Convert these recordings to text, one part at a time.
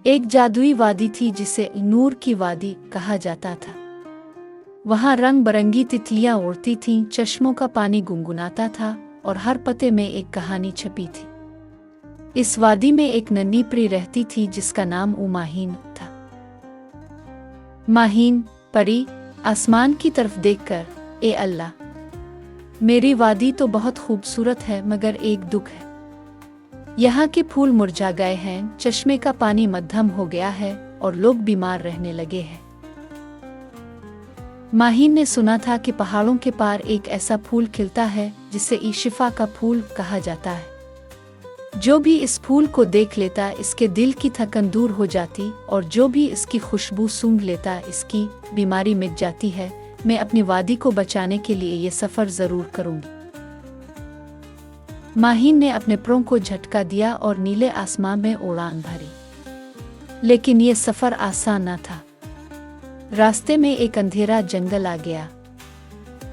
एक जादुई वादी थी जिसे नूर की वादी कहा जाता था। वहाँ रंग बरंगी तितलियां उड़ती थीं, चश्मों का पानी गुनगुनाता था और हर पत्ते में एक कहानी छपी थी। इस वादी में एक नन्ही परी रहती थी जिसका नाम माहीन था। माहीन परी आसमान की तरफ देखकर, ए अल्लाह, मेरी वादी तो बहुत खूबसूरत है मगर एक दुख है। यहाँ के फूल मुरझा गए हैं, चश्मे का पानी मध्यम हो गया है और लोग बीमार रहने लगे हैं। माहीन ने सुना था कि पहाड़ों के पार एक ऐसा फूल खिलता है जिसे शिफा का फूल कहा जाता है। जो भी इस फूल को देख लेता इसके दिल की थकन दूर हो जाती और जो भी इसकी खुशबू सूंघ लेता इसकी बीमारी मिट जाती है। मैं अपनी वादी को बचाने के लिए ये सफ़र ज़रूर करूँगी। माहीन ने अपने परों को झटका दिया और नीले आसमान में उड़ान भरी। लेकिन ये सफ़र आसान न था। रास्ते में एक अंधेरा जंगल आ गया।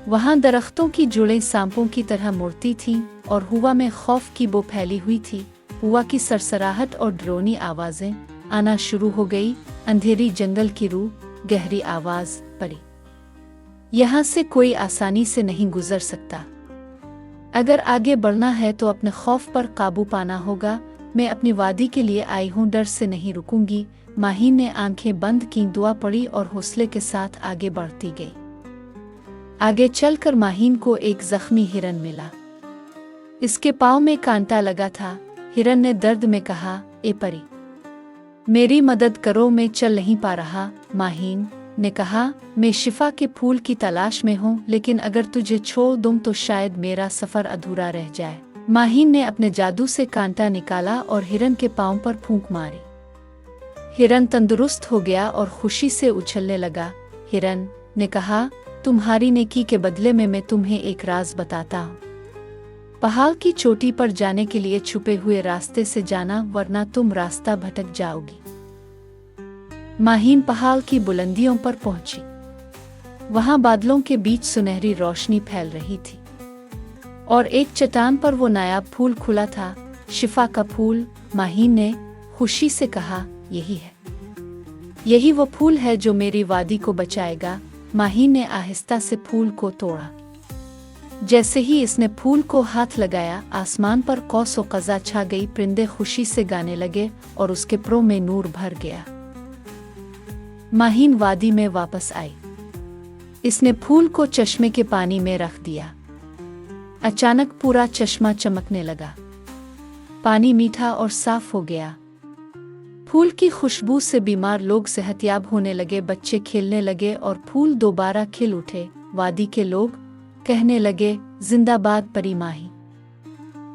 वहाँ दरख्तों की जुड़ें सांपों की तरह मुड़ती थीं और हवा में खौफ की बो फैली हुई थी। हवा की सरसराहट और डरावनी आवाज़ें आना शुरू हो गई। अंधेरी जंगल की रूह गहरी आवाज़ पड़ी, यहाँ से कोई आसानी से नहीं गुजर सकता। अगर आगे बढ़ना है तो अपने खौफ पर काबू पाना होगा। मैं अपनी वादी के लिए आई हूँ, डर से नहीं रुकूंगी। माहीन ने आंखें बंद की, दुआ पड़ी और हौसले के साथ आगे बढ़ती गई। आगे चलकर माहीन को एक जख्मी हिरन मिला। इसके पाँव में कांटा लगा था। हिरन ने दर्द में कहा, ए परी, मेरी मदद करो, मैं चल नहीं पा रहा। माहीन ने कहा, मैं शिफा के फूल की तलाश में हूँ, लेकिन अगर तुझे छोड़ दूँ तो शायद मेरा सफ़र अधूरा रह जाए। माहीन ने अपने जादू से कांटा निकाला और हिरन के पाँव पर फूंक मारी। हिरन तंदुरुस्त हो गया और खुशी से उछलने लगा। हिरन ने कहा, तुम्हारी नेकी के बदले में मैं तुम्हें एक राज बताता हूँ। पहाड़ की चोटी पर जाने के लिए छुपे हुए रास्ते से जाना, वरना तुम रास्ता भटक जाओगी। माहीन पहाड़ की बुलंदियों पर पहुंची। वहां बादलों के बीच सुनहरी रोशनी फैल रही थी और एक चट्टान पर वो नायाब फूल खुला था, शिफा का फूल। माहीन ने खुशी से कहा, यही वो फूल है जो मेरी वादी को बचाएगा। माहीन ने आहिस्ता से फूल को तोड़ा। जैसे ही इसने फूल को हाथ लगाया, आसमान पर कौस व कज़ा छा गई। परिंदे खुशी से गाने लगे और उसके परों में नूर भर गया। माहीन वादी में वापस आई। इसने फूल को चश्मे के पानी में रख दिया। अचानक पूरा चश्मा चमकने लगा। पानी मीठा और साफ हो गया। फूल की खुशबू से बीमार लोग सेहतयाब होने लगे, बच्चे खेलने लगे और फूल दोबारा खिल उठे। वादी के लोग कहने लगे, जिंदाबाद परी माही,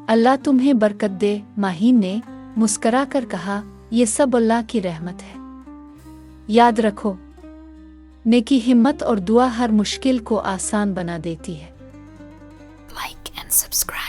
अल्लाह तुम्हें बरकत दे। माहीन ने मुस्करा कर कहा, यह सब अल्लाह की रहमत है। याद रखो, नेकी, हिम्मत और दुआ हर मुश्किल को आसान बना देती है। Like and subscribe.